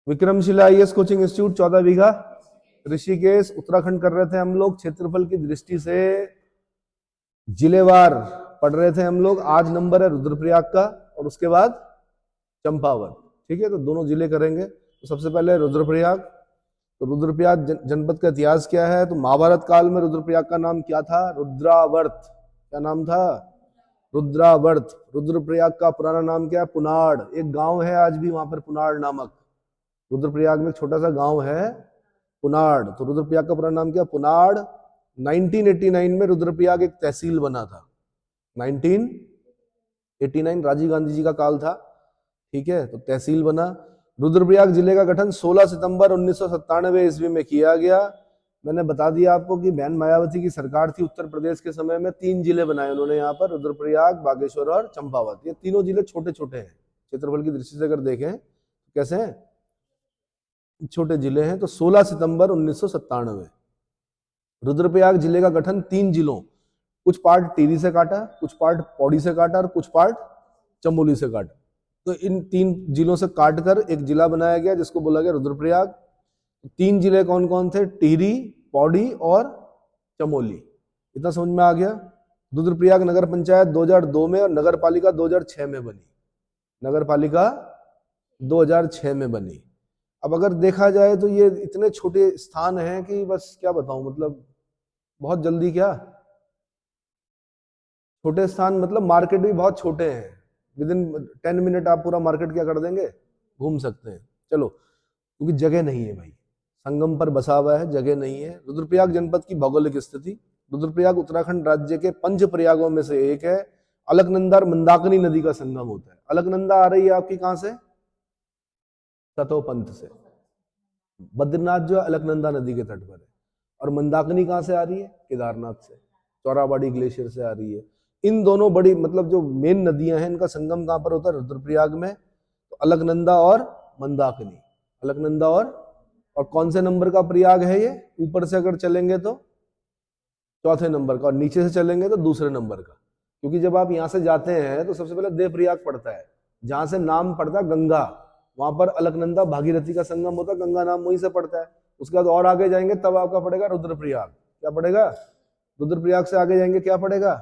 Vikramshila IAS coaching institute 14 बीघा ऋषिकेश उत्तराखंड कर रहे थे हम लोग। क्षेत्रफल की दृष्टि से जिलेवार पढ़ रहे थे हम लोग। आज नंबर है रुद्रप्रयाग का और उसके बाद चंपावत। ठीक है, तो दोनों जिले करेंगे। तो सबसे पहले रुद्रप्रयाग। तो रुद्रप्रयाग जनपद का इतिहास क्या है? तो महाभारत काल में रुद्रप्रयाग का नाम क्या था? रुद्रावर्त। क्या नाम था? रुद्रावर्त। रुद्रप्रयाग का पुराना नाम क्या है? पुनाड़। एक गांव है आज भी वहां पर, पुनाड़ नामक। रुद्रप्रयाग में एक छोटा सा गांव है पुनाड़। तो रुद्रप्रयाग का पुराना नाम क्या? पुनाड़। 1989 में रुद्रप्रयाग एक तहसील बना था। 1989 राजीव गांधी जी का काल था। ठीक है, तो तहसील बना। रुद्रप्रयाग जिले का गठन 16 सितंबर 1997 ईस्वी में किया गया। मैंने बता दिया आपको कि बहन मायावती की सरकार थी उत्तर प्रदेश के समय में। 3 जिले बनाए उन्होंने यहाँ पर, रुद्रप्रयाग, बागेश्वर और चंपावत। ये तीनों जिले छोटे छोटे हैं, क्षेत्रफल की दृष्टि से अगर देखें कैसे हैं, छोटे जिले हैं। तो 16 सितंबर 1997 रुद्रप्रयाग जिले का गठन 3 जिलों, कुछ पार्ट टिहरी से काटा, कुछ पार्ट पौड़ी से काटा और कुछ पार्ट चमोली से काटा। तो इन 3 जिलों से काटकर एक जिला बनाया गया जिसको बोला गया रुद्रप्रयाग। 3 जिले कौन कौन थे? टिहरी, पौड़ी और चमोली। इतना समझ में आ गया। रुद्रप्रयाग नगर पंचायत 2002 में और नगर पालिका 2006 में बनी। नगर पालिका 2006 में बनी। अब अगर देखा जाए तो ये इतने छोटे स्थान हैं कि बस क्या बताऊं, मतलब बहुत जल्दी क्या, छोटे स्थान मतलब मार्केट भी बहुत छोटे हैं। विद इन 10 मिनट आप पूरा मार्केट क्या कर देंगे, घूम सकते हैं। चलो, क्योंकि जगह नहीं है भाई, संगम पर बसा हुआ है, जगह नहीं है। रुद्रप्रयाग जनपद की भौगोलिक स्थिति। रुद्रप्रयाग उत्तराखंड राज्य के 5 प्रयागों में से एक है। अलकनंदा और मंदाकिनी नदी का संगम होता है। अलकनंदा आ रही है आपकी कहां से? तपोपंथ से। बद्रीनाथ जो है अलकनंदा नदी के तट पर है। और मंदाकिनी कहां से आ रही है? केदारनाथ से, चौराबाड़ी ग्लेशियर से आ रही है। इन दोनों बड़ी मतलब जो मेन नदियां हैं, इनका संगम कहां पर होता है? रुद्रप्रयाग में। तो अलकनंदा और मंदाकिनी, अलकनंदा और कौन से नंबर का प्रयाग है ये? ऊपर से अगर चलेंगे तो चौथे नंबर का, और नीचे से चलेंगे तो दूसरे नंबर का। क्योंकि जब आप यहां से जाते हैं तो सबसे पहले देवप्रयाग पड़ता है, जहां से नाम पड़ता है गंगा। वहां पर अलकनंदा भागीरथी का संगम होता है, गंगा नाम वहीं से पड़ता है। उसके बाद और आगे जाएंगे तब आपका पड़ेगा रुद्रप्रयाग। क्या पड़ेगा? रुद्रप्रयाग से आगे जाएंगे क्या पड़ेगा?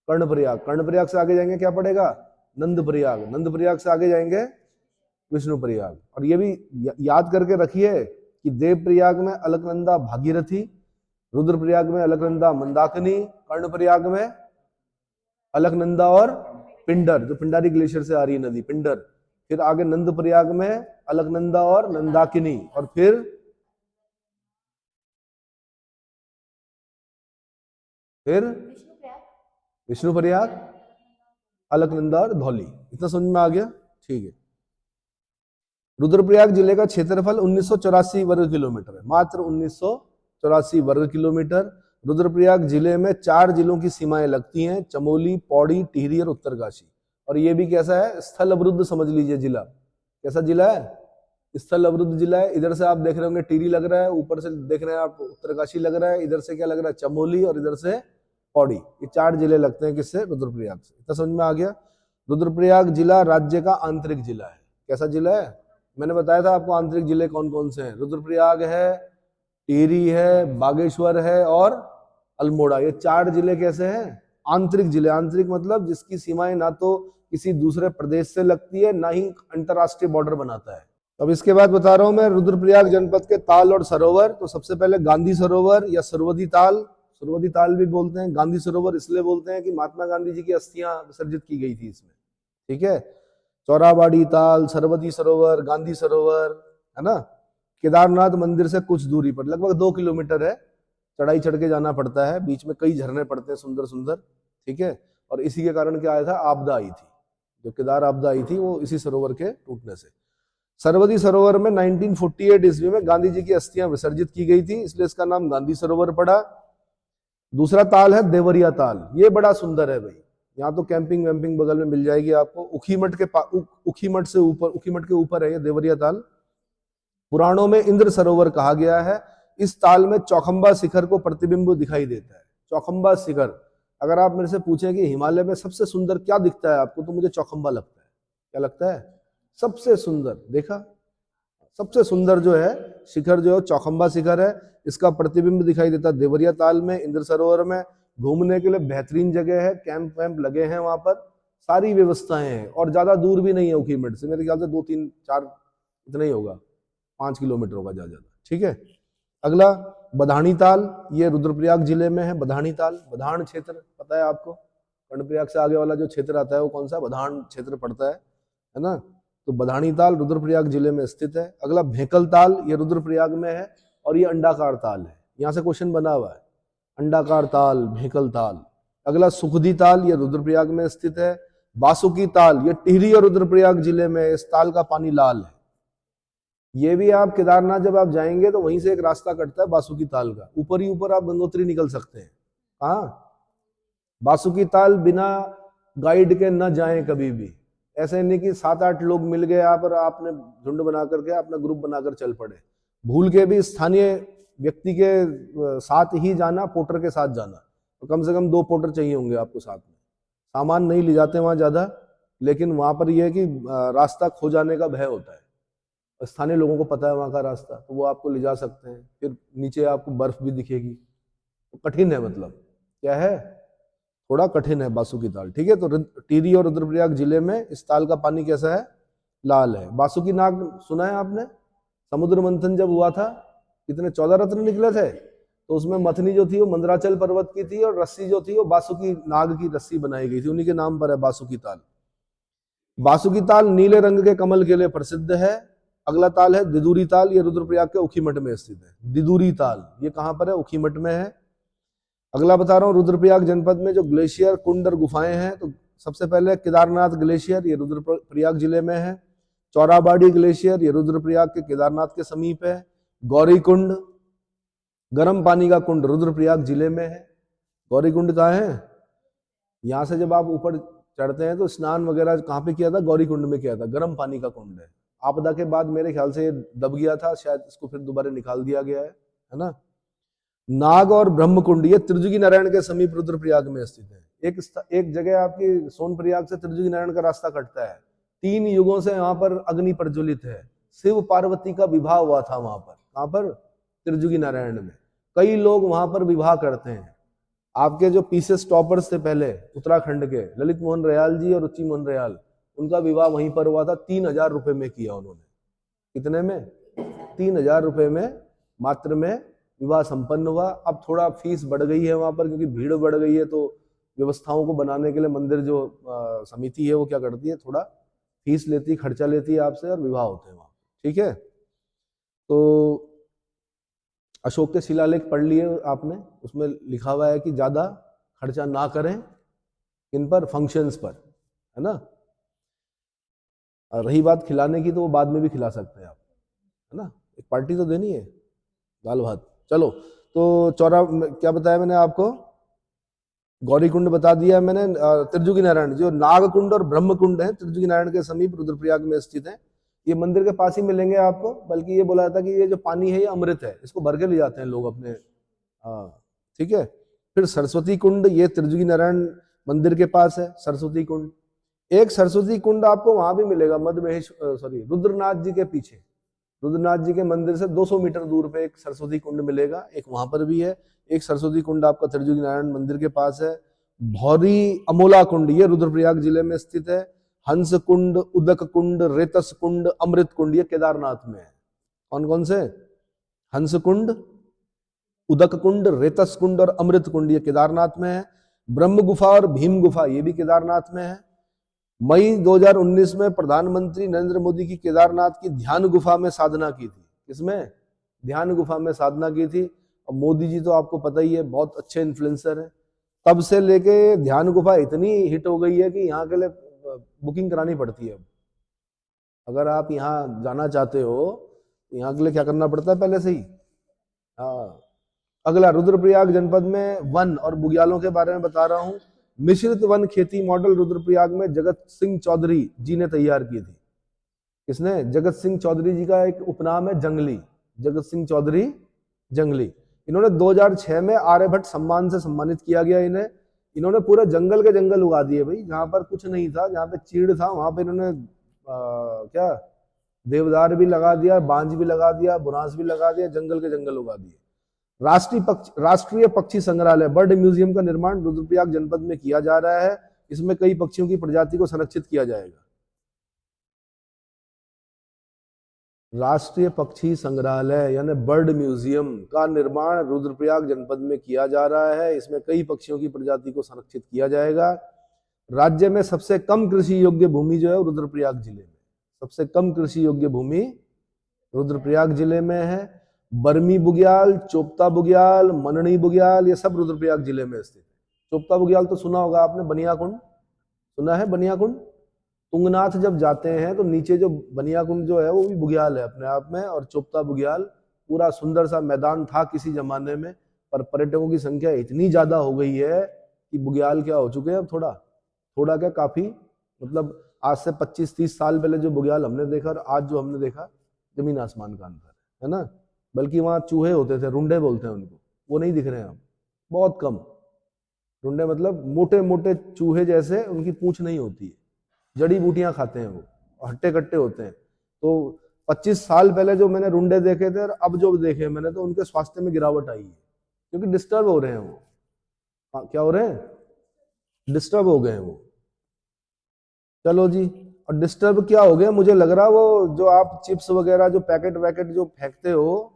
कर्णप्रयाग। कर्णप्रयाग से आगे जाएंगे क्या पड़ेगा? नंदप्रयाग। नंदप्रयाग से आगे जाएंगे विष्णुप्रयाग। और ये भी याद करके रखिए कि देवप्रयाग में अलकनंदा भागीरथी, रुद्रप्रयाग में अलकनंदा मंदाकिनी, कर्णप्रयाग में अलकनंदा और पिंडर, जो पिंडारी ग्लेशियर से आ रही है नदी, पिंडर। फिर आगे नंदप्रयाग में अलकनंदा और नंदाकिनी, और फिर विष्णुप्रयाग, अलकनंदा और धौली। इतना समझ में आ गया? ठीक है। रुद्रप्रयाग जिले का क्षेत्रफल 1984 वर्ग किलोमीटर है, मात्र 1984 वर्ग किलोमीटर। रुद्रप्रयाग जिले में 4 जिलों की सीमाएं लगती हैं, चमोली, पौड़ी, टिहरी और उत्तरकाशी। और ये भी कैसा है? स्थल अवरुद्ध समझ लीजिए जिला। कैसा जिला है? स्थल अवरुद्ध जिला है। इधर से आप देख रहे होंगे टिहरी लग रहा है, ऊपर से देख रहे हैं आप उत्तरकाशी लग रहा है, इधर से क्या लग रहा है? चमोली, और इधर से पौड़ी। ये 4 जिले लगते हैं किससे? रुद्रप्रयाग से। इतना समझ में आ गया। रुद्रप्रयाग जिला राज्य का आंतरिक जिला है। कैसा जिला है? मैंने बताया था आपको आंतरिक जिले कौन कौन से हैं। रुद्रप्रयाग है, टिहरी है, बागेश्वर है और अल्मोड़ा। ये 4 जिले कैसे हैं? आंतरिक जिले। आंतरिक मतलब जिसकी सीमाएं ना तो किसी दूसरे प्रदेश से लगती है, ना ही अंतरराष्ट्रीय बॉर्डर बनाता है। अब इसके बाद बता रहा हूं मैं रुद्रप्रयाग जनपद के ताल और सरोवर। तो सबसे पहले गांधी सरोवर या सरवदी ताल, सरवदी ताल भी बोलते हैं। गांधी सरोवर इसलिए बोलते हैं कि महात्मा गांधी जी की अस्थियां विसर्जित की गई थी इसमें। ठीक है। चौराबाड़ी ताल, सरवदी सरोवर, गांधी सरोवर, है ना। केदारनाथ मंदिर से कुछ दूरी पर, लगभग 2 किलोमीटर है। चढ़ाई चढ़ के जाना पड़ता है, बीच में कई झरने पड़ते हैं सुंदर सुंदर। ठीक है। और इसी के कारण क्या आया था? आपदा आई थी, जो केदार आपदा आई थी वो इसी सरोवर के टूटने से। सरवदी सरोवर में 1948 ईस्वी में गांधी जी की अस्थियां विसर्जित की गई थी, इसलिए इसका नाम गांधी सरोवर पड़ा। दूसरा ताल है देवरिया ताल। ये बड़ा सुंदर है भाई। यहाँ तो कैंपिंग वैम्पिंग बगल में मिल जाएगी आपको। उखीमठ से ऊपर, उखीमठ के ऊपर है ये देवरिया ताल। पुराणों में इंद्र सरोवर कहा गया है। इस ताल में चौखंबा शिखर को प्रतिबिंब दिखाई देता है। चौखंबा शिखर, अगर आप मेरे से पूछें कि हिमालय में सबसे सुंदर क्या दिखता है आपको, तो मुझे चौखंबा लगता है। क्या लगता है? सबसे सुंदर। देखा, सबसे सुंदर जो है शिखर जो है चौखंबा शिखर है। इसका प्रतिबिंब दिखाई देता है देवरिया ताल में, इंद्र सरोवर में। घूमने के लिए बेहतरीन जगह है, कैंप वैम्प लगे हैं वहां पर, सारी व्यवस्थाएं हैं और ज्यादा दूर भी नहीं है ऊखीमठ से, मेरे ख्याल से 2-3-4 इतना ही होगा, 5 किलोमीटर होगा ज्यादा। ठीक है, अगला बधानी ताल, ये रुद्रप्रयाग जिले में है। बधानी ताल बधान क्षेत्र पता है आपको, कर्णप्रयाग से आगे वाला जो क्षेत्र आता है वो कौन सा, बधान क्षेत्र पड़ता है ना। तो बधानी ताल रुद्रप्रयाग जिले में स्थित है। अगला भेकल ताल, ये रुद्रप्रयाग में है और ये अंडाकार ताल है, यहाँ से क्वेश्चन बना हुआ है, अंडाकार ताल, भेकल ताल। अगला सुखदी ताल, ये रुद्रप्रयाग में स्थित है। बासुकी ताल, ये टिहरी और रुद्रप्रयाग जिले में, इस ताल का पानी लाल है। ये भी आप केदारनाथ जब आप जाएंगे तो वहीं से एक रास्ता कटता है बासुकी ताल का, ऊपर ही ऊपर आप गंगोत्री निकल सकते हैं। हाँ, बासुकी ताल बिना गाइड के न जाएं कभी भी, ऐसे नहीं कि 7-8 लोग मिल गए आप और आपने झुंड बना करके अपना ग्रुप बनाकर चल पड़े। भूल के भी स्थानीय व्यक्ति के साथ ही जाना, पोर्टर के साथ जाना, तो कम से कम 2 पोर्टर चाहिए होंगे आपको साथ में। सामान नहीं ले जाते वहां ज्यादा, लेकिन वहां पर यह है कि रास्ता खो जाने का भय होता है, स्थानीय लोगों को पता है वहां का रास्ता, तो वो आपको ले जा सकते हैं। फिर नीचे आपको बर्फ भी दिखेगी, तो कठिन है, मतलब क्या है, थोड़ा कठिन है बासुकी ताल। ठीक है, तो टिहरी और रुद्रप्रयाग जिले में इस ताल का पानी कैसा है, लाल है। बासुकी नाग सुना है आपने, समुद्र मंथन जब हुआ था कितने 14 रत्न निकले थे, तो उसमें मथनी जो थी वो मंदराचल पर्वत की थी और रस्सी जो थी वो बासुकी नाग की रस्सी बनाई गई थी, उन्हीं के नाम पर है बासुकी ताल। बासुकी ताल नीले रंग के कमल के लिए प्रसिद्ध है। अगला ताल है दिदुरी ताल, ये रुद्रप्रयाग के ऊखीमठ में स्थित है। दिदुरी ताल ये कहां पर है, ऊखीमठ में है। अगला बता रहा हूँ, रुद्रप्रयाग जनपद में जो ग्लेशियर, कुंड और गुफाएं हैं, तो सबसे पहले केदारनाथ ग्लेशियर, ये रुद्रप्रयाग जिले में है। चौराबाड़ी ग्लेशियर, ये रुद्रप्रयाग के केदारनाथ के समीप है। गौरी कुंड, गर्म पानी का कुंड, रुद्रप्रयाग जिले में है। गौरी कुंड कहाँ है, यहाँ से जब आप ऊपर चढ़ते हैं तो स्नान वगैरह कहाँ पे किया था, गौरी कुंड में किया था, गर्म पानी का कुंड है। आपदा के बाद मेरे ख्याल से दब गया था, शायद इसको फिर दोबारा निकाल दिया गया है ना। नाग और ब्रह्मकुंड, ये त्रिजुगी नारायण के समीप रुद्रप्रयाग में स्थित है। एक जगह आपकी सोनप्रयाग से त्रिजुगी नारायण का रास्ता कटता है। 3 युगों से यहाँ पर अग्नि प्रज्वलित है, शिव पार्वती का विवाह हुआ था वहां पर। कहां पर, त्रिजुगी नारायण में। कई लोग वहां पर विवाह करते हैं। आपके जो पीसेस टॉपर्स थे पहले उत्तराखंड के, ललित मोहन रयाल जी और रुचि मोहन रयाल, उनका विवाह वहीं पर हुआ था। 3000 रुपए में किया उन्होंने। कितने में, 3000 रुपए में मात्र में विवाह संपन्न हुआ। अब थोड़ा फीस बढ़ गई है वहां पर, क्योंकि भीड़ बढ़ गई है, तो व्यवस्थाओं को बनाने के लिए मंदिर जो समिति है वो क्या करती है, थोड़ा फीस लेती, खर्चा लेती है आपसे, और विवाह होते हैं वहां। ठीक है, तो अशोक के शिलालेख पढ़ लिए आपने, उसमें लिखा हुआ है कि ज्यादा खर्चा ना करें इन पर, फंक्शंस पर, है ना। और रही बात खिलाने की, तो वो बाद में भी खिला सकते हैं आप, है ना, एक पार्टी तो देनी है, दाल भात। चलो, तो क्या बताया मैंने आपको, गौरी कुंड बता दिया मैंने। त्रिजुगी नारायण, जो नाग कुंड और ब्रह्म कुंड है, त्रिजुगी नारायण के समीप रुद्रप्रयाग में स्थित है। ये मंदिर के पास ही मिलेंगे आपको, बल्कि ये बोला जाता है कि ये जो पानी है ये अमृत है, इसको भर के ले जाते हैं लोग अपने। ठीक है, फिर सरस्वती कुंड, ये त्रिजुगी नारायण मंदिर के पास है सरस्वती कुंड। एक सरस्वती कुंड आपको वहां भी मिलेगा, रुद्रनाथ जी के पीछे, रुद्रनाथ जी के मंदिर से 200 मीटर दूर पे एक सरस्वती कुंड मिलेगा, एक वहां पर भी है। एक सरस्वती कुंड आपका त्रिजुगी नारायण मंदिर के पास है। भौरी अमोला कुंड, ये रुद्रप्रयाग जिले में स्थित है। हंस कुंड, उदक कुंड, रेतस कुंड, अमृत कुंड, ये केदारनाथ में है। कौन कौन से, हंस कुंड, उदक कुंड, रेतस कुंड और अमृत कुंड, ये केदारनाथ में है। ब्रह्म गुफा और भीम गुफा, ये भी केदारनाथ में है। मई 2019 में प्रधानमंत्री नरेंद्र मोदी की केदारनाथ की ध्यान गुफा में साधना की थी। किसमें, ध्यान गुफा में साधना की थी। और मोदी जी तो आपको पता ही है, बहुत अच्छे इन्फ्लुएंसर हैं। तब से लेके ध्यान गुफा इतनी हिट हो गई है कि यहाँ के लिए बुकिंग करानी पड़ती है। अगर आप यहाँ जाना चाहते हो तो यहाँ के लिए क्या करना पड़ता है, पहले से ही। हाँ, अगला रुद्रप्रयाग जनपद में वन और बुग्यालों के बारे में बता रहा हूँ। मिश्रित वन खेती मॉडल रुद्रप्रयाग में जगत सिंह चौधरी जी ने तैयार की थी। किसने, जगत सिंह चौधरी जी का एक उपनाम है जंगली, जगत सिंह चौधरी जंगली। इन्होंने 2006 में आर्यभट्ट सम्मान से सम्मानित किया गया इन्हें। इन्होंने पूरे जंगल के जंगल उगा दिए भाई, जहां पर कुछ नहीं था, जहां पे चीड़ था वहां पे इन्होंने क्या देवदार भी लगा दिया, बांज भी लगा दिया, बुरांस भी लगा दिया, जंगल के जंगल उगा दिए। राष्ट्रीय पक्षी संग्रहालय बर्ड म्यूजियम का निर्माण रुद्रप्रयाग जनपद में किया जा रहा है। इसमें कई पक्षियों की प्रजाति को संरक्षित किया जाएगा। राष्ट्रीय पक्षी संग्रहालय यानी बर्ड म्यूजियम का निर्माण रुद्रप्रयाग जनपद में किया जा रहा है। इसमें कई पक्षियों की प्रजाति को संरक्षित किया जाएगा। राज्य में सबसे कम कृषि योग्य भूमि जो है रुद्रप्रयाग जिले में, सबसे कम कृषि योग्य भूमि रुद्रप्रयाग जिले में है। बर्मी बुग्याल, चोपता बुग्याल, मननी बुग्याल, ये सब रुद्रप्रयाग जिले में स्थित है। चोपता बुग्याल तो सुना होगा आपने, बनियाकुंड सुना है, बनियाकुंड। तुंगनाथ जब जाते हैं तो नीचे जो बनियाकुंड जो है वो भी बुग्याल है अपने आप में, और चोपता बुग्याल पूरा सुंदर सा मैदान था किसी जमाने में, पर पर्यटकों की संख्या इतनी ज्यादा हो गई है कि बुग्याल क्या हो चुके हैं अब, थोड़ा क्या काफी, मतलब आज से 25-30 साल पहले जो बुग्याल हमने देखा और आज जो हमने देखा, जमीन आसमान का अंतर है ना। बल्कि वहां चूहे होते थे, रुंडे बोलते हैं उनको, वो नहीं दिख रहे हैं अब, बहुत कम। रुंडे मतलब मोटे मोटे चूहे जैसे, उनकी पूंछ नहीं होती है, जड़ी बूटियां खाते हैं वो, हट्टे कट्टे होते हैं। तो 25 साल पहले जो मैंने रुंडे देखे थे और अब जो देखे मैंने, तो उनके स्वास्थ्य में गिरावट आई है, क्योंकि डिस्टर्ब हो रहे हैं वो। हाँ, क्या हो रहे हैं, डिस्टर्ब हो गए हैं वो। चलो जी, और डिस्टर्ब क्या हो गया, मुझे लग रहा वो जो आप चिप्स वगैरह जो पैकेट वैकेट जो फेंकते हो,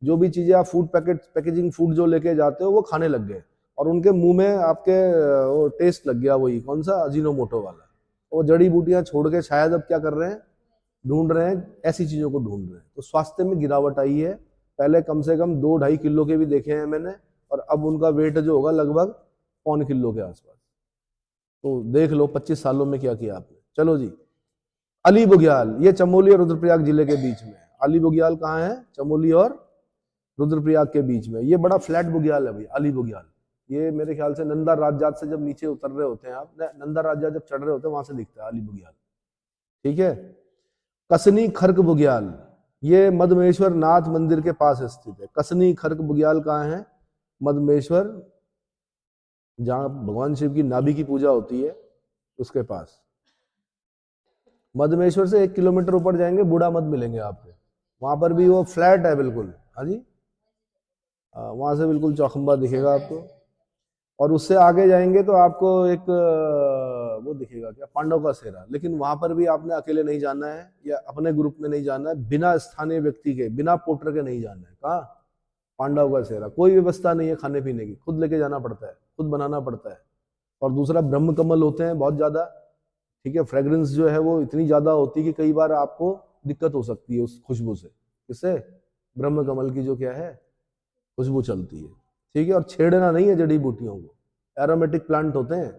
जो भी चीजें आप फूड पैकेजिंग फूड जो लेके जाते हो, वो खाने लग गए, और उनके मुंह में आपके वो टेस्ट लग गया, वही कौन सा, अजीनोमोटो वाला। वो जड़ी बूटियां छोड़ के शायद अब क्या कर रहे हैं, ढूंढ रहे हैं, ऐसी चीजों को ढूंढ रहे हैं। तो स्वास्थ्य में गिरावट आई है। पहले कम से कम 2-2.5 किलो के भी देखे हैं मैंने, और अब उनका वेट जो होगा लगभग 1.25 किलो के आसपास। तो देख लो 25 सालों में क्या किया आपने। चलो जी, अली बुग्याल, ये चमोली और रुद्रप्रयाग जिले के बीच में है। अली बुग्याल कहाँ है, चमोली और रुद्रप्रयाग के बीच में। ये बड़ा फ्लैट बुग्याल है भाई, अली बुग्याल। ये मेरे ख्याल से नंदा राजजात से जब नीचे उतर रहे होते हैं आप, नंदा राजजात जब चढ़ रहे होते हैं वहां से दिखता है अली बुग्याल, ठीक है। कसनी खर्क बुग्याल, ये मदमेश्वर नाथ मंदिर के पास स्थित है। कसनी खर्क बुग्याल कहाँ है, मदमेश्वर, जहां भगवान शिव की नाभि की पूजा होती है उसके पास। मदमेश्वर से 1 किलोमीटर ऊपर जाएंगे, बूढ़ा मद मिलेंगे आपको, वहां पर भी वो फ्लैट है बिल्कुल। हाँ जी, वहां से बिल्कुल चौखंबा दिखेगा आपको। और उससे आगे जाएंगे तो आपको एक वो दिखेगा, क्या, पांडव का सेरा। लेकिन वहां पर भी आपने अकेले नहीं जाना है या अपने ग्रुप में नहीं जाना है, बिना स्थानीय व्यक्ति के, बिना पोर्टर के नहीं जाना है। कहाँ, पांडव का सेरा, कोई व्यवस्था नहीं है खाने पीने की, खुद लेके जाना पड़ता है, खुद बनाना पड़ता है। और दूसरा, ब्रह्म कमल होते हैं बहुत ज्यादा, ठीक है। फ्रेग्रेंस जो है वो इतनी ज्यादा होती है कि कई बार आपको दिक्कत हो सकती है उस खुशबू से। इससे ब्रह्म कमल की जो क्या है खुशबू चलती है, ठीक है। और छेड़ना नहीं है जड़ी बूटियों को। एरोमेटिक प्लांट होते हैं,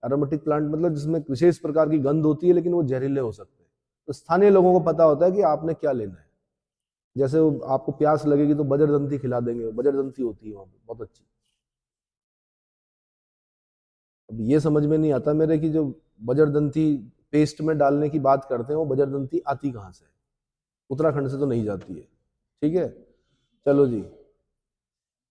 एरोमेटिक प्लांट मतलब जिसमें विशेष प्रकार की गंध होती है, लेकिन वो जहरीले हो सकते हैं। तो स्थानीय लोगों को पता होता है कि आपने क्या लेना है। जैसे आपको प्यास लगेगी तो बजरदंती खिला देंगे, बजरदंती होती है वहां पर बहुत अच्छी। अब ये समझ में नहीं आता मेरे कि जो बजरदंती पेस्ट में डालने की बात करते हैं, वो बजरदंती आती कहाँ से, उत्तराखंड से तो नहीं जाती है, ठीक है। चलो जी,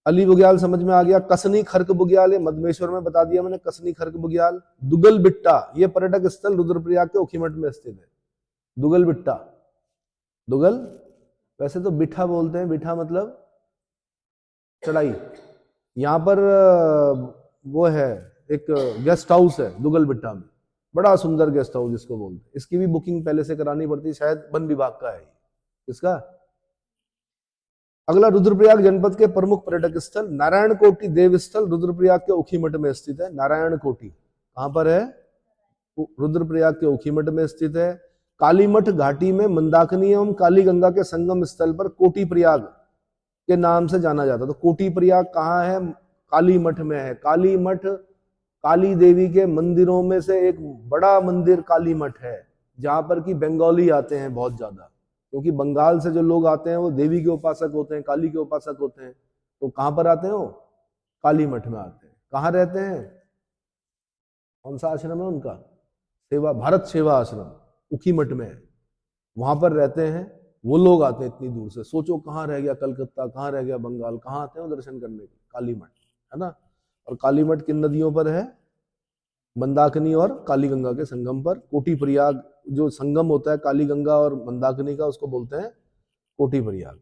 अली बुग्याल समझ में आ गया। कसनी खर्क बुग्याल, ये मदमेश्वर में बता दिया मैंने, कसनी खर्क बुग्याल। दुगल बिट्टा, ये पर्यटक स्थल रुद्रप्रयाग के ओखीमठ में स्थित है। दुगल बिट्टा, दुगल वैसे तो बिठा बोलते हैं, बिठा मतलब चढ़ाई। यहाँ पर वो है एक गेस्ट हाउस है दुगल बिट्टा में, बड़ा सुंदर गेस्ट हाउस जिसको बोलते हैं। इसकी भी बुकिंग पहले से करानी पड़ती है, शायद वन विभाग का है इसका। अगला, रुद्रप्रयाग जनपद के प्रमुख पर्यटक स्थल नारायण कोटि देव स्थल रुद्रप्रयाग के ओखीमठ में स्थित है। नारायण कोटि कहां पर है, रुद्रप्रयाग के ओखीमठ में स्थित है। कालीमठ घाटी में मंदाकिनी एवं काली गंगा के संगम स्थल पर कोटि प्रयाग के नाम से जाना जाता है। तो कोटि प्रयाग कहाँ है, कालीमठ में है। कालीमठ काली देवी के मंदिरों में से एक बड़ा मंदिर कालीमठ है, जहां पर कि बंगाली आते हैं बहुत ज्यादा, क्योंकि बंगाल से जो लोग आते हैं वो देवी के उपासक होते हैं, काली के उपासक होते हैं। तो कहां पर आते हैं वो, काली मठ में आते हैं। कहाँ रहते हैं, कौन सा आश्रम है उनका, सेवा भारत सेवा आश्रम उखीमठ में है, वहां पर रहते हैं। वो लोग आते हैं इतनी दूर से, सोचो कहाँ रह गया कलकत्ता, कहाँ रह गया बंगाल, कहाँ आते हैं दर्शन करने के, काली मठ है ना। और काली मठ किन नदियों पर है, मंदाकिनी और काली गंगा के संगम पर। कोटी प्रयाग जो संगम होता है काली गंगा और मंदाकिनी का, उसको बोलते हैं कोटी प्रयाग।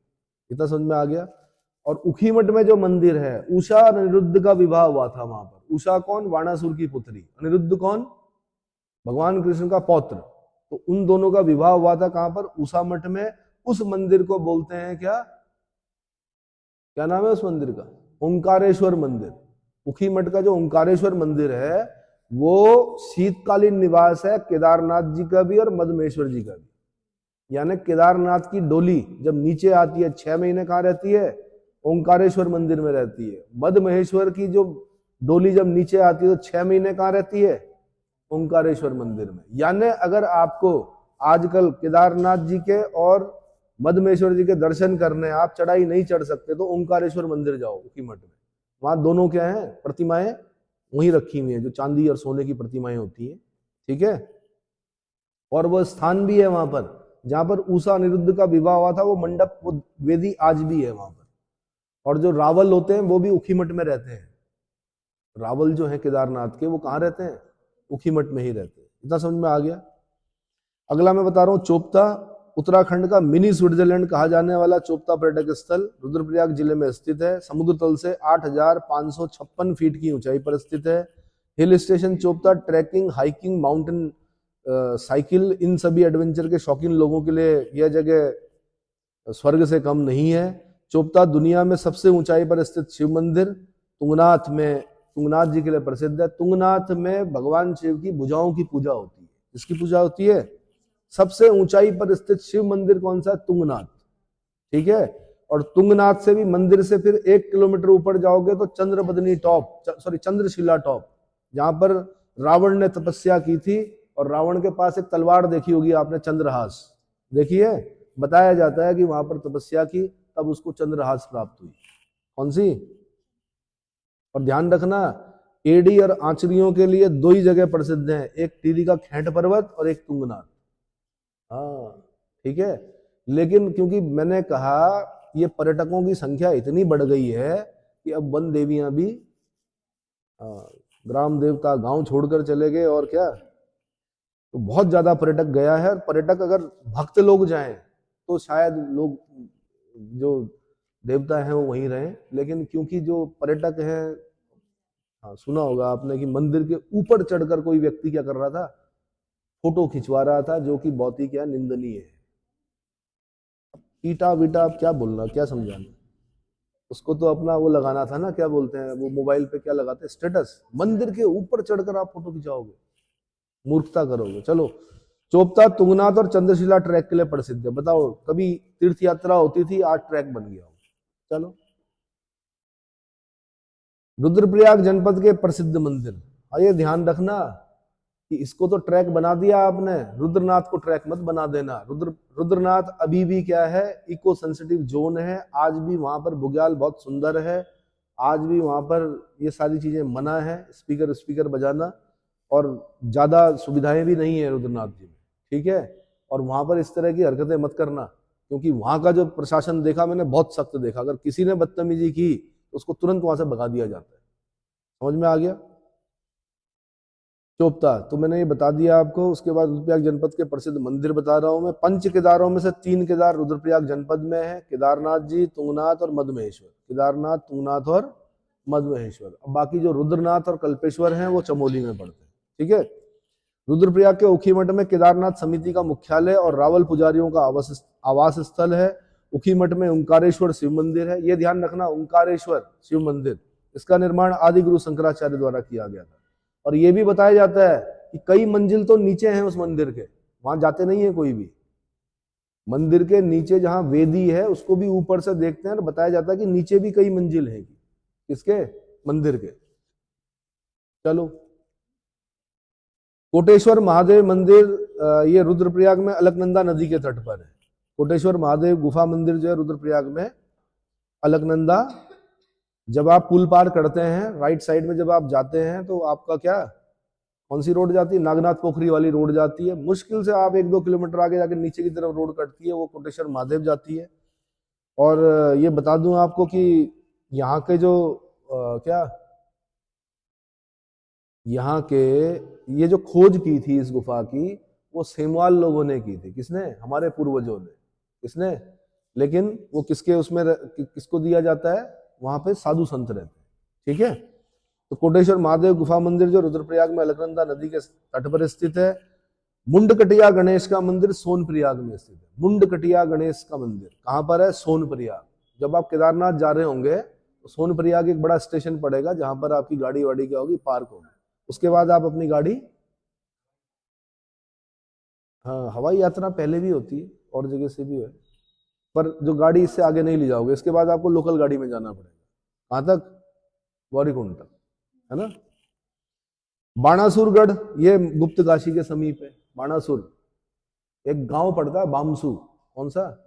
इतना समझ में आ गया। और उखीमठ में जो मंदिर है, उषा और अनिरुद्ध का विवाह हुआ था वहां पर। उषा कौन? वाणासुर की पुत्री। अनिरुद्ध कौन? भगवान कृष्ण का पौत्र। तो उन दोनों का विवाह हुआ था कहां पर? उषा मठ में। उस मंदिर को बोलते हैं क्या? क्या नाम है उस मंदिर का? ओंकारेश्वर मंदिर। उखीमठ का जो ओंकारेश्वर मंदिर है वो शीतकालीन निवास है केदारनाथ जी का भी और मदमहेश्वर जी का भी। यानी केदारनाथ की डोली जब नीचे आती है 6 महीने कहाँ रहती है? ओंकारेश्वर मंदिर में रहती है। मदमहेश्वर की जो डोली जब नीचे आती है तो 6 महीने कहाँ रहती है? ओंकारेश्वर मंदिर में। यानी अगर आपको आजकल केदारनाथ जी के और मदमहेश्वर जी के दर्शन करने, आप चढ़ाई नहीं चढ़ सकते तो ओंकारेश्वर मंदिर जाओ उखीमठ में। वहां दोनों क्या है? प्रतिमाएं वहीं रखी हुई है, जो चांदी और सोने की प्रतिमाएं होती है। ठीक है। और वो स्थान भी है वहां पर जहां पर उषा अनिरुद्ध का विवाह हुआ था। वो मंडप, वो वेदी आज भी है वहां पर। और जो रावल होते हैं वो भी उखीमठ में रहते हैं। रावल जो है केदारनाथ के, वो कहाँ रहते हैं? उखीमठ में ही रहते हैं। इतना समझ में आ गया। अगला मैं बता रहा हूं चोपता। उत्तराखंड का मिनी स्विट्जरलैंड कहा जाने वाला चोपता पर्यटक स्थल रुद्रप्रयाग जिले में स्थित है। समुद्र तल से 8,556 फीट की ऊंचाई पर स्थित है। Hill station Chopta trekking, hiking, mountain cycle, इन सभी एडवेंचर के शौकीन लोगों के लिए यह जगह स्वर्ग से कम नहीं है। चोपता दुनिया में सबसे ऊंचाई पर स्थित शिव मंदिर तुंगनाथ में, तुंगनाथ जी के लिए प्रसिद्ध है। तुंगनाथ में भगवान शिव की भुजाओं की पूजा होती है। इसकी पूजा होती है। सबसे ऊंचाई पर स्थित शिव मंदिर कौन सा? तुंगनाथ। ठीक है। और तुंगनाथ से भी मंदिर से फिर 1 किलोमीटर ऊपर जाओगे तो चंद्रबदनी टॉप, चंद्रशिला टॉप, जहां पर रावण ने तपस्या की थी। और रावण के पास एक तलवार देखी होगी आपने, चंद्रहास देखी है। बताया जाता है कि वहां पर तपस्या की, तब उसको चंद्रहास प्राप्त हुई। कौन सी? और ध्यान रखना, एड़ी और आंचरियों के लिए 2 ही जगह प्रसिद्ध हैं, एक टिहरी का खेंट पर्वत और एक तुंगनाथ। हाँ, ठीक है। लेकिन क्योंकि मैंने कहा ये पर्यटकों की संख्या इतनी बढ़ गई है कि अब वन देवियां भी ग्राम देवता गांव छोड़कर चले गए। और क्या, तो बहुत ज्यादा पर्यटक गया है। और पर्यटक अगर भक्त लोग जाएं तो शायद लोग जो देवता हैं वो वहीं रहें। लेकिन क्योंकि जो पर्यटक हैं, हाँ सुना होगा आपने कि मंदिर के ऊपर चढ़कर कोई व्यक्ति क्या कर रहा था? फोटो खिंचवा रहा था, जो कि बहुत ही क्या निंदनीय है। ईटा वीटा आप क्या बोलना, क्या समझाना? उसको तो अपना वो लगाना था ना, क्या बोलते हैं वो मोबाइल पे क्या लगाते हैं, स्टेटस। मंदिर के ऊपर चढ़कर आप फोटो खिंचाओगे, मूर्खता करोगे। चलो, चोपता तुंगनाथ और चंद्रशिला ट्रैक के लिए प्रसिद्ध है। बताओ, कभी तीर्थ यात्रा होती थी, आज ट्रैक बन गया हो। चलो, रुद्रप्रयाग जनपद के प्रसिद्ध मंदिर। ये ध्यान रखना कि इसको तो ट्रैक बना दिया आपने, रुद्रनाथ को ट्रैक मत बना देना। रुद्रनाथ अभी भी क्या है? इको सेंसिटिव जोन है। आज भी वहां पर बुग्याल बहुत सुंदर है। आज भी वहां पर ये सारी चीजें मना है, स्पीकर बजाना। और ज्यादा सुविधाएं भी नहीं है रुद्रनाथ जी में। ठीक है। और वहां पर इस तरह की हरकतें मत करना, क्योंकि वहां का जो प्रशासन देखा मैंने, बहुत सख्त देखा। अगर किसी ने बदतमीजी की तो उसको तुरंत वहां से भगा दिया जाता है। समझ में आ गया? चोपता तो मैंने ये बता दिया आपको। उसके बाद रुद्रप्रयाग जनपद के प्रसिद्ध मंदिर बता रहा हूं मैं। 5 केदारों में से 3 केदार रुद्रप्रयाग जनपद में है, केदारनाथ जी, तुंगनाथ और मदमहेश्वर। केदारनाथ, तुंगनाथ और मदमहेश्वर। अब बाकी जो रुद्रनाथ और कल्पेश्वर हैं वो चमोली में पड़ते हैं। ठीक है। रुद्रप्रयाग के उखीमठ में केदारनाथ समिति का मुख्यालय और रावल पुजारियों का आवास स्थल है। उखीमठ में ओंकारेश्वर शिव मंदिर है। ये ध्यान रखना, ओंकारेश्वर शिव मंदिर, इसका निर्माण आदि गुरु शंकराचार्य द्वारा किया गया था। और ये भी बताया जाता है कि कई मंजिल तो नीचे हैं उस मंदिर के, वहां जाते नहीं है कोई भी। मंदिर के नीचे जहां वेदी है उसको भी ऊपर से देखते हैं, और बताया जाता है कि नीचे भी कई मंजिल है किसके? मंदिर के। चलो, कोटेश्वर महादेव मंदिर, ये रुद्रप्रयाग में अलकनंदा नदी के तट पर है। कोटेश्वर महादेव गुफा मंदिर जो है रुद्रप्रयाग में अलकनंदा, जब आप पुल पार करते हैं राइट साइड में जब आप जाते हैं तो आपका क्या, कौन सी रोड जाती है? नागनाथ पोखरी वाली रोड जाती है। मुश्किल से आप 1-2 किलोमीटर आगे जाकर नीचे की तरफ रोड कटती है, वो कोटेश्वर महादेव जाती है। और ये बता दूं आपको कि यहाँ के जो क्या यहाँ के ये जो खोज की थी इस गुफा की, वो सेमवाल लोगों ने की थी। किसने? हमारे पूर्वजों ने। किसने? लेकिन वो किसके उसमें किसको दिया जाता है? वहां पे साधु संत रहते हैं। ठीक है। तो कोटेश्वर महादेव गुफा मंदिर जो रुद्रप्रयाग में अलकनंदा नदी के तट पर स्थित है। मुंडकटिया गणेश का मंदिर सोनप्रयाग में स्थित है। मुंडकटिया गणेश का मंदिर कहां पर है? सोनप्रयाग। जब आप केदारनाथ जा रहे होंगे तो सोनप्रयाग एक बड़ा स्टेशन पड़ेगा जहां पर आपकी गाड़ी वाड़ी क्या होगी? पार्क होगी। उसके बाद आप अपनी गाड़ी, हाँ हवाई यात्रा पहले भी होती है और जगह से भी है, पर जो गाड़ी इससे आगे नहीं ले जाओगे। इसके बाद आपको लोकल गाड़ी में जाना पड़ेगा। कहां तक? गौरीकुंड तक, है ना। बाणासुरगढ़ ये गुप्त काशी के समीप है। बाणासुर एक गांव पड़ता है, बामसू। कौन सा?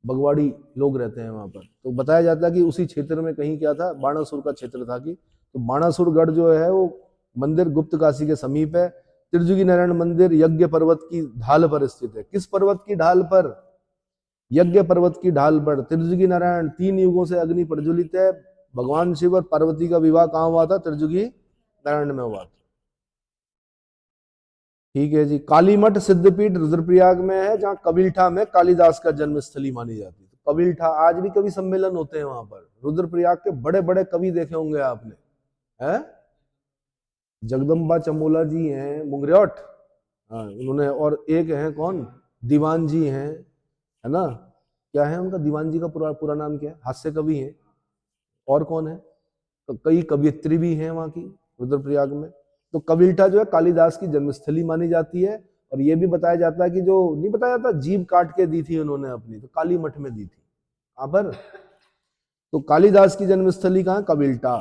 बगवाड़ी लोग रहते हैं वहां पर। तो बताया जाता है कि उसी क्षेत्र में कहीं क्या था? बाणासुर का क्षेत्र था। कि तो बाणासुरगढ़ जो है वो मंदिर गुप्त काशी के समीप है। त्रिजुगी नारायण मंदिर यज्ञ पर्वत की ढाल पर स्थित है। किस पर्वत की ढाल पर? यज्ञ पर्वत की ढाल पर। त्रिजुगी नारायण 3 युगों से अग्नि प्रज्वलित है। भगवान शिव और पार्वती का विवाह कहां हुआ था? त्रिजुगी नारायण में हुआ था। ठीक है जी। कालीमठ सिद्धपीठ रुद्रप्रयाग में है, जहां कबीलठा में कालिदास का जन्मस्थली मानी जाती है। तो कबीलठा आज भी कवि सम्मेलन होते हैं वहां पर। रुद्रप्रयाग के बड़े बड़े कवि देखे होंगे आपने, हैं? जगदम्बा चमोला जी हैं, मुंगरियोट, हाँ उन्होंने, और एक हैं कौन? दीवान जी हैं, है ना। क्या है उनका? दीवान जी का पूरा नाम क्या है? हास्य कवि हैं। और कौन है? तो कई कवियत्री भी हैं वहां की रुद्रप्रयाग में। तो कबीलठा जो है कालिदास की जन्मस्थली मानी जाती है। और ये भी बताया जाता है कि जो नहीं बताया जाता, जीभ काट के दी थी उन्होंने अपनी, तो काली मठ में दी थी। कहां पर? तो कालिदास की जन्मस्थली कहां? कबीलठा।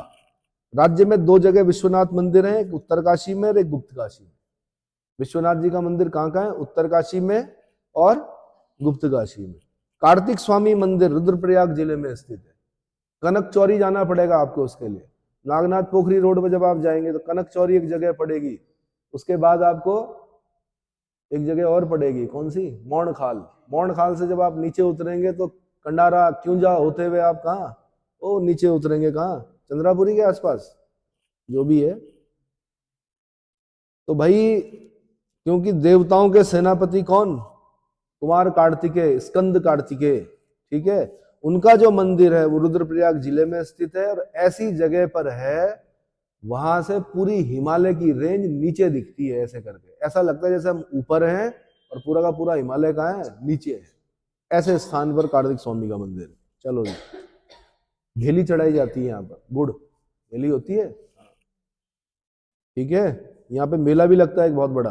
राज्य में 2 जगह विश्वनाथ मंदिर हैं, एक उत्तरकाशी में और एक गुप्त काशी में। विश्वनाथ जी का मंदिर कहां का है? उत्तरकाशी में और गुप्त काशी में। कार्तिक स्वामी मंदिर रुद्रप्रयाग जिले में स्थित है। कनक चौरी जाना पड़ेगा आपको उसके लिए। नागनाथ पोखरी रोड पर जब आप जाएंगे तो कनक चौरी एक जगह पड़ेगी। उसके बाद आपको एक जगह और पड़ेगी, कौन सी? मौनखाल। मौनखाल से जब आप नीचे उतरेंगे तो कंडारा क्यूंजा होते हुए आप कहाँ? ओ नीचे उतरेंगे कहाँ? चंद्रापुरी के आसपास, जो भी है। तो भाई क्योंकि देवताओं के सेनापति कौन? कुमार कार्तिकेय, स्कंद कार्तिकेय, ठीक है। उनका जो मंदिर है वो रुद्रप्रयाग जिले में स्थित है और ऐसी जगह पर है वहां से पूरी हिमालय की रेंज नीचे दिखती है। ऐसे करके ऐसा लगता है जैसे हम ऊपर हैं और पूरा का पूरा हिमालय कहाँ है? नीचे है। ऐसे स्थान पर कार्तिक स्वामी का मंदिर है। चलो जी, घेली चढ़ाई जाती है यहाँ पर, गुड़ घेली होती है, ठीक है। यहाँ पे मेला भी लगता है एक बहुत बड़ा,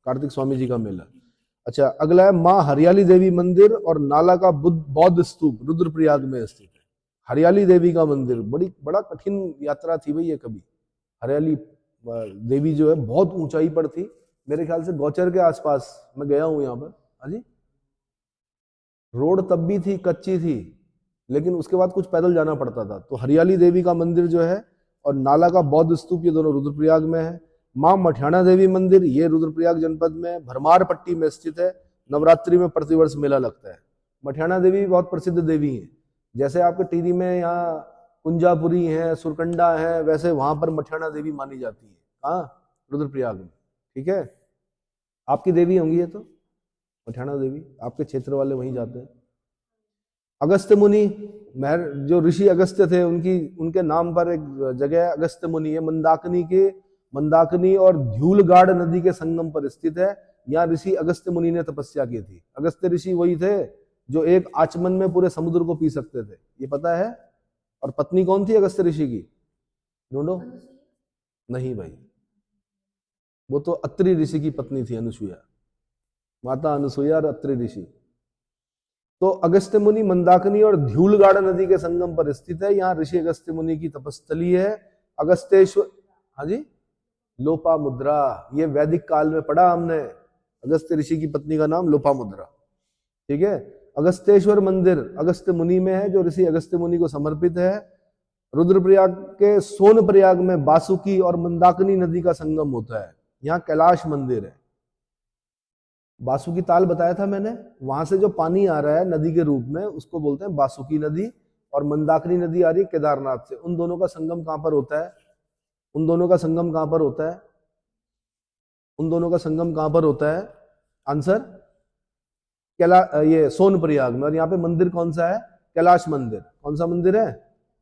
कार्तिक स्वामी जी का मेला। अच्छा, अगला है माँ हरियाली देवी मंदिर और नाला का बौद्ध स्तूप, रुद्रप्रयाग में स्थित है। हरियाली देवी का मंदिर बड़ा कठिन यात्रा थी भाई ये। कभी हरियाली देवी जो है बहुत ऊंचाई पर थी, मेरे ख्याल से गौचर के आसपास। मैं गया हूं यहाँ पर। हाँ जी, रोड तब भी थी, कच्ची थी, लेकिन उसके बाद कुछ पैदल जाना पड़ता था। तो हरियाली देवी का मंदिर जो है और नाला का बौद्ध स्तूप, ये दोनों रुद्रप्रयाग में है। माँ मठियाना देवी मंदिर, ये रुद्रप्रयाग जनपद में भरमार पट्टी में स्थित है। नवरात्रि में प्रतिवर्ष मेला लगता है। मठियाना देवी बहुत प्रसिद्ध देवी है। जैसे आपके टिहरी में यहाँ कुंजापुरी है, सुरकंडा है, वैसे वहां पर मठियाना देवी मानी जाती है। कहाँ? रुद्रप्रयाग में, ठीक है। आपकी देवी होंगी ये तो, मठियाना देवी, आपके क्षेत्र वाले वहीं जाते हैं। अगस्त्य मुनि, जो ऋषि अगस्त्य थे, उनके नाम पर एक जगह अगस्त्य मुनि है। मंदाकिनी और ध्यूलगाड़ नदी के संगम पर स्थित है। यहाँ ऋषि अगस्त्य मुनि ने तपस्या की थी। अगस्त्य ऋषि वही थे जो एक आचमन में पूरे समुद्र को पी सकते थे, ये पता है। और पत्नी कौन थी अगस्त्य ऋषि की? ढूंढो। नहीं भाई, वो तो अत्रि ऋषि की पत्नी थी, अनुसुईया, माता अनुसुईया और अत्रि ऋषि। तो अगस्त्य मुनि मंदाकिनी और ध्यूलगाड़ नदी के संगम पर स्थित है। यहाँ ऋषि अगस्त्य मुनि की तपस्थली है। अगस्तेश्वर, हाँ जी, लोपामुद्रा, ये वैदिक काल में पढ़ा हमने। अगस्त्य ऋषि की पत्नी का नाम लोपामुद्रा, ठीक है। अगस्तेश्वर मंदिर अगस्त्य मुनि में है, जो ऋषि अगस्त्य मुनि को समर्पित है। रुद्रप्रयाग के सोनप्रयाग में बासुकी और मंदाकिनी नदी का संगम होता है। यहाँ कैलाश मंदिर है। बासुकी ताल बताया था मैंने, वहां से जो पानी आ रहा है नदी के रूप में, उसको बोलते हैं बासुकी नदी। और मंदाकिनी नदी आ रही है केदारनाथ से। उन दोनों का संगम कहां पर होता है? उन दोनों का संगम कहां पर होता है? उन दोनों का संगम कहां पर होता है? आंसर ये सोनप्रयाग में। और यहाँ पे मंदिर कौन सा है? कैलाश मंदिर। कौन सा मंदिर है?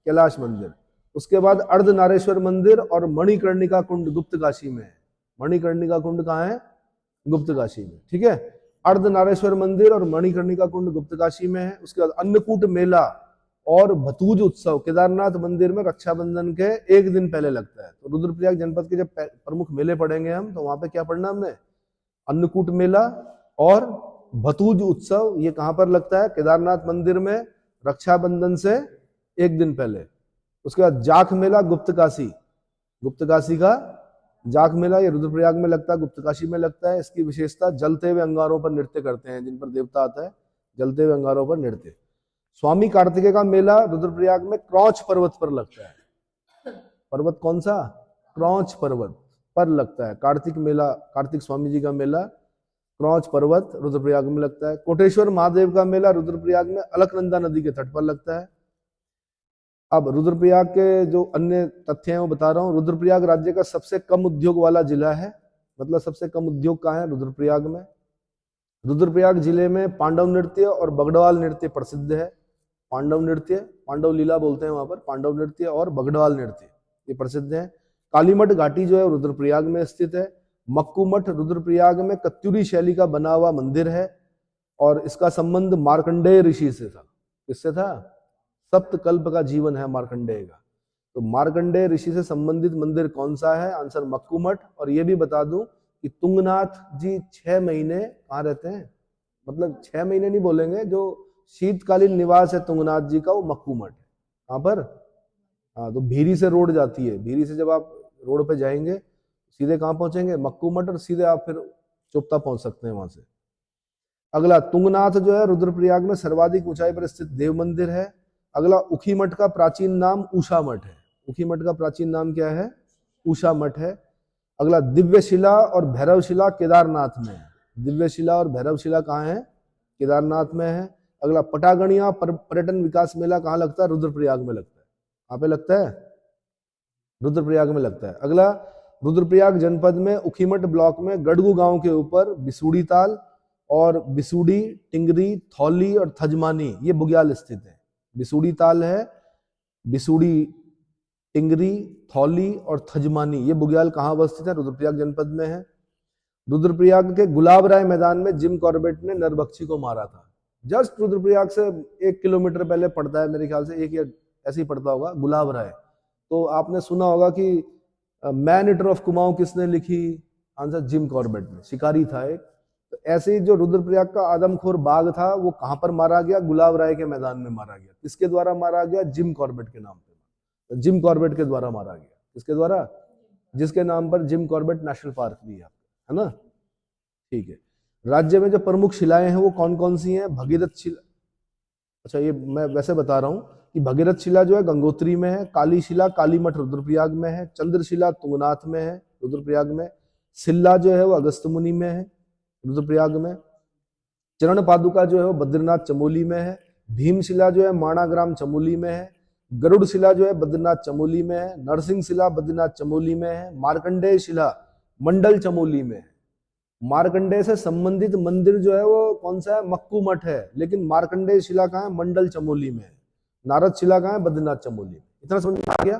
कैलाश मंदिर। उसके बाद अर्धनारेश्वर मंदिर और मणिकर्णिका कुंड गुप्तकाशी में है। मणिकर्णिका कुंड कहाँ है? गुप्तकाशी में। ठीक है, अर्धनारेश्वर मंदिर और मणिकर्णिका कुंड गुप्तकाशी में है। उसके बाद अन्नकूट मेला और भतूज उत्सव केदारनाथ मंदिर में रक्षाबंधन के एक दिन पहले लगता है। तो रुद्रप्रयाग जनपद के जब प्रमुख मेले पढ़ेंगे हम, तो वहां पे क्या पढ़ना हमने? अन्नकूट मेला और भतूज उत्सव। ये कहां पर लगता है? केदारनाथ मंदिर में, रक्षाबंधन से एक दिन पहले। उसके बाद जाख मेला गुप्तकाशी। गुप्तकाशी का जाख मेला ये रुद्रप्रयाग में लगता है, गुप्तकाशी में लगता है। इसकी विशेषता जलते हुए अंगारों पर नृत्य करते हैं, जिन पर देवता आता है, जलते हुए अंगारों पर नृत्य। स्वामी कार्तिकेय का मेला रुद्रप्रयाग में क्रौच पर्वत पर लगता है। पर्वत कौन सा? क्रौच पर्वत पर लगता है। कार्तिक मेला, कार्तिक स्वामी जी का मेला क्रौच पर्वत रुद्रप्रयाग में लगता है। कोटेश्वर महादेव का मेला रुद्रप्रयाग में अलकनंदा नदी के तट पर लगता है। अब रुद्रप्रयाग के जो अन्य तथ्य हैं वो बता रहा हूँ। रुद्रप्रयाग राज्य का सबसे कम उद्योग वाला जिला है। मतलब सबसे कम उद्योग कहाँ है? रुद्रप्रयाग में। रुद्रप्रयाग जिले में पांडव नृत्य और बगड़वाल नृत्य प्रसिद्ध है। पांडव नृत्य, पांडव लीला बोलते हैं वहां पर, पांडव नृत्य और बगड़वाल नृत्य ये प्रसिद्ध है। कालीमठ घाटी जो है रुद्रप्रयाग में स्थित है। मक्कू मठ रुद्रप्रयाग में कत्यूरी शैली का बना हुआ मंदिर है और इसका संबंध मार्कंडेय ऋषि से था। किससे था? सप्तकल्प का जीवन है मार्कंडेय का। तो मार्कंडेय ऋषि से संबंधित मंदिर कौन सा है? आंसर मक्कू मठ। और ये भी बता दूं कि तुंगनाथ जी 6 महीने कहाँ रहते हैं? मतलब 6 महीने नहीं बोलेंगे, जो शीतकालीन निवास है तुंगनाथ जी का वो मक्कू मठ है। कहाँ पर? हाँ, तो भीरी से रोड जाती है। भीरी से जब आप रोड पे जाएंगे सीधे कहाँ पहुंचेंगे? मक्कू मठ। और सीधे आप फिर चोपता पहुंच सकते हैं वहां से। अगला, तुंगनाथ जो है रुद्रप्रयाग में सर्वाधिक ऊंचाई पर स्थित देव मंदिर है। अगला, उखी मठ का प्राचीन नाम उषा मठ है। उखी मठ का प्राचीन नाम क्या है? उषा मठ है। अगला, दिव्यशिला और भैरवशिला केदारनाथ में है। दिव्यशिला और भैरवशिला कहाँ है? केदारनाथ में है। अगला, पटागणिया पर्यटन विकास मेला कहाँ लगता है? रुद्रप्रयाग में लगता है। कहाँ पे लगता है? रुद्रप्रयाग में लगता है। अगला, रुद्रप्रयाग जनपद में उखीमठ ब्लॉक में गड़गू गांव के ऊपर बिसूड़ी ताल और बिसूड़ी, टिंगरी, थौली और थजमानी ये बुग्याल स्थित है। बिसूड़ी ताल है, बिसूड़ी, टिंगरी, थौली और थजमानी ये बुग्याल कहाँ अवस्थित है? रुद्रप्रयाग जनपद में है। रुद्रप्रयाग के गुलाब राय मैदान में जिम कॉर्बेट ने नरभक्षी को मारा था। जस्ट रुद्रप्रयाग से 1 किलोमीटर पहले पड़ता है, मेरे ख्याल से 1 या ऐसे ही पड़ता होगा, गुलाब राय। तो आपने सुना होगा कि मैन ईटर ऑफ कुमाऊं किसने लिखी? आंसर जिम कॉर्बेट ने। शिकारी था एक। तो ऐसे ही जो रुद्रप्रयाग का आदमखोर बाघ था वो कहां पर मारा गया? गुलाब राय के मैदान में मारा गया। किसके द्वारा मारा गया? जिम कॉर्बेट के नाम पे। जिम कॉर्बेट के द्वारा मारा गया। किसके द्वारा? जिसके नाम पर जिम कॉर्बेट नेशनल पार्क भी है ना? ठीक है। राज्य में जो प्रमुख शिलाएं हैं वो कौन कौन सी हैं? भगीरथ शिला, अच्छा ये मैं वैसे बता रहा हूं कि भगीरथ शिला जो है गंगोत्री में है। काली शिला कालीमठ रुद्रप्रयाग में है। चंद्रशिला तुंगनाथ में है रुद्रप्रयाग में। सिल्ला जो है वो अगस्त मुनि में है रुद्रप्रयाग में। चरण पादुका जो है वो बद्रीनाथ चमोली में है। भीमशिला जो है माणाग्राम चमोली में है। गरुड़ शिला जो है बद्रीनाथ चमोली में है। नरसिंह शिला बद्रीनाथ चमोली में है। मार्कंडेय शिला मंडल चमोली में है। मार्कंडेय से संबंधित मंदिर जो है वो कौन सा है? मक्कू मठ है। लेकिन मार्कंडेय शिला कहाँ है? मंडल चमोली में है। नारद शिला कहाँ है? बद्रीनाथ चमोली में। इतना समझ में आ गया?